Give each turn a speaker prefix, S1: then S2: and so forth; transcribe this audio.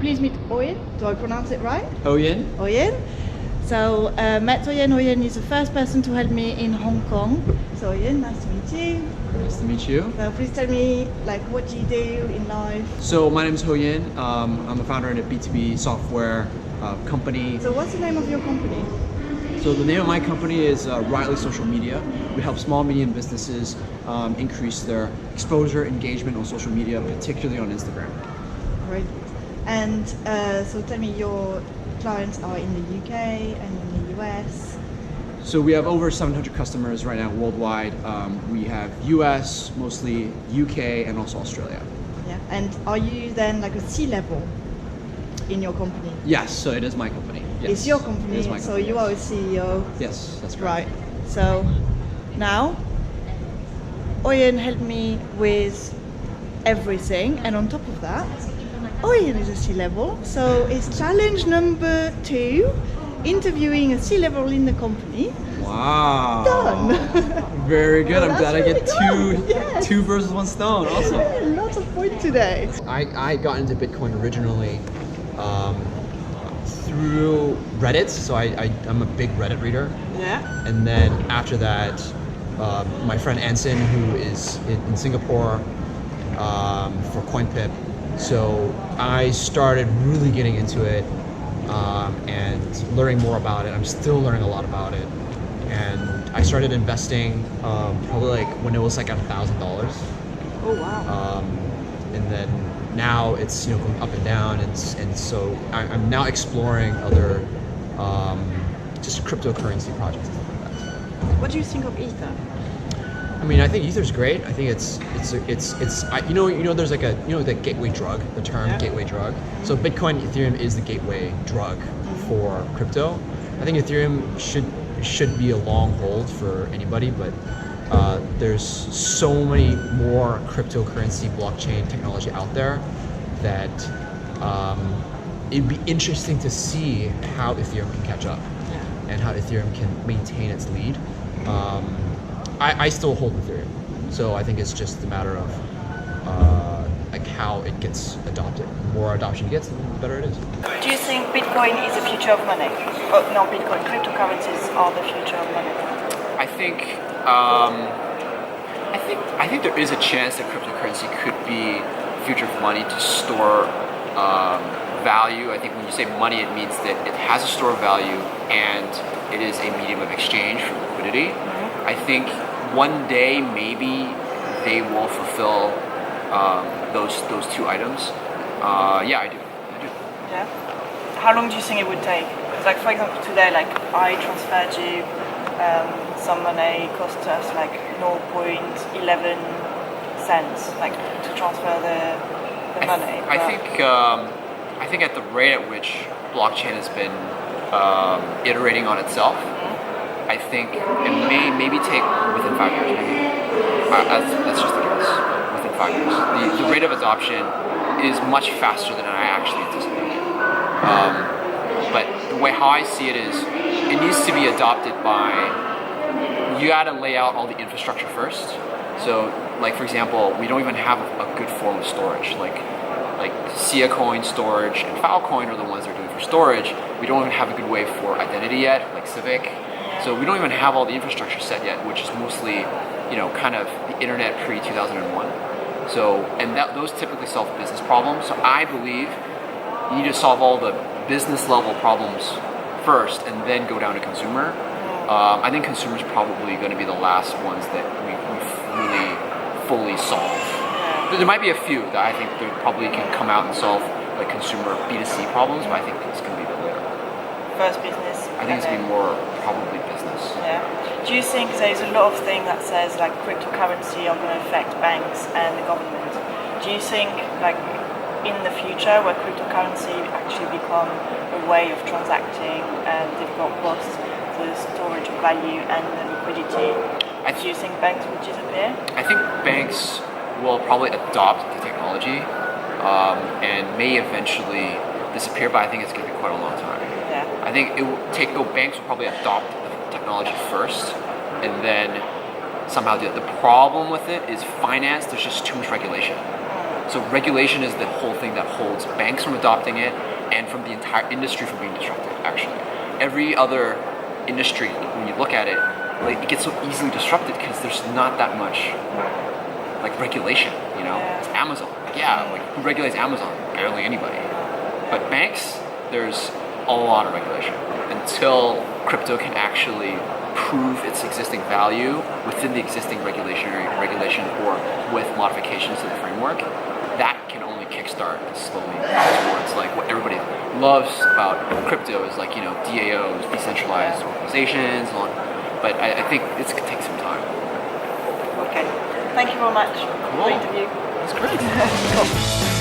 S1: please meet Oyen. Do I pronounce it right?
S2: Oyen.
S1: Oyen. So met Oyen. Oyen is the first person to help me in Hong Kong. So Oyen, nice to meet you.
S2: Nice to meet you.
S1: So please tell me, like, what do you do in life?
S2: So my name is Oyen. I'm the founder of a B2B software company.
S1: So what's the name of your company?
S2: So the name of my company is Riley Social Media. We help small, medium businesses increase their exposure, engagement on social media, particularly on Instagram.
S1: Great. And so tell me, your clients are in the UK and in the US.
S2: So we have over 700 customers right now worldwide. We have US, mostly UK, and also Australia.
S1: Yeah. And are you then like a C-level in your company?
S2: Yes, so it is my company. Yes.
S1: It's your company,
S2: It is my
S1: so
S2: company,
S1: you are a CEO.
S2: Yes, that's correct.
S1: Right. So now, Oyen helped me with everything, and on top of that, Oyen is a C-level. So it's challenge number 2, interviewing a C-level in the company.
S2: Wow.
S1: Done.
S2: Very good.
S1: Oh,
S2: I'm glad I
S1: that's
S2: get
S1: really good. Yes.
S2: two birds with one stone. Awesome.
S1: Yeah, lots of points today.
S3: I got into Bitcoin originally through Reddit, so I'm a big Reddit reader.
S1: Yeah.
S3: And then after that, my friend Anson, who is in Singapore for CoinPip, so I started really getting into it and learning more about it. I'm still learning a lot about it. And I started investing probably like when it was like at $1,000.
S1: Oh wow.
S3: And then now it's going up and down, and so I'm now exploring other just cryptocurrency projects and stuff like that.
S1: What do you think of Ether?
S3: I mean, I think Ether's great. I think it's there's like the gateway drug, the term gateway drug. So Bitcoin, Ethereum is the gateway drug for crypto. I think Ethereum should be a long hold for anybody, but there's so many more cryptocurrency blockchain technology out there that it'd be interesting to see how Ethereum can catch up and how Ethereum can maintain its lead. I still hold Ethereum, so I think it's just a matter of like how it gets adopted. The more adoption it gets, the better it is.
S1: Do you think Bitcoin is the future of money? Oh, no, Bitcoin, cryptocurrencies are the future of money.
S2: I think there is a chance that cryptocurrency could be the future of money to store value. I think when you say money, it means that it has a store of value and it is a medium of exchange for liquidity. Mm-hmm. I think one day maybe they will fulfill those two items. Yeah, I do.
S1: Yeah. How long do you think it would take? Because, like, for example, today, like, I transferred you some money, cost us like 0.11 cents, like, to transfer the money.
S2: I think at the rate at which blockchain has been iterating on itself, I think it may maybe take within 5 years. Maybe that's just a guess. Within 5 years, the rate of adoption is much faster than I actually anticipated. But the way how I see it is, it needs to be adopted by. You got to lay out all the infrastructure first. So, like for example, we don't even have a good form of storage. Like Sia Coin storage and Filecoin are the ones they're doing for storage. We don't even have a good way for identity yet, like Civic. So we don't even have all the infrastructure set yet, which is mostly, kind of the internet pre-2001. So, and those typically solve business problems. So I believe you need to solve all the business level problems first and then go down to consumer. I think consumer is probably going to be the last ones that we really fully solve. There might be a few that I think they probably can come out and solve like consumer B2C problems, but I think it's going to be a bit later.
S1: First business.
S2: I think it's going to be more probably business.
S1: Yeah. Do you think there's a lot of things that says like cryptocurrency are going to affect banks and the government? Do you think like in the future where cryptocurrency actually become a way of transacting and they've got both the storage of value and the liquidity, do you think banks will disappear? I
S2: think banks will probably adopt the technology and may eventually disappear, but I think it's going to be quite a long time.
S1: Yeah.
S2: I think banks will probably adopt the technology first and then somehow do it. The problem with it is finance, there's just too much regulation. So regulation is the whole thing that holds banks from adopting it and from the entire industry from being disrupted, actually. Every other industry, when you look at it, like it gets so easily disrupted because there's not that much like regulation, you know?
S1: Yeah.
S2: It's Amazon. Like who regulates Amazon? Barely anybody. But banks, there's a lot of regulation. Until crypto can actually prove its existing value within the existing regulation or with modifications to the framework, that can only kickstart and slowly move towards like what everybody loves about crypto is like, you know, DAOs, decentralized organizations, but I think it's gonna take some time.
S1: Okay. Thank you very much for the interview.
S2: That's great.
S1: Cool.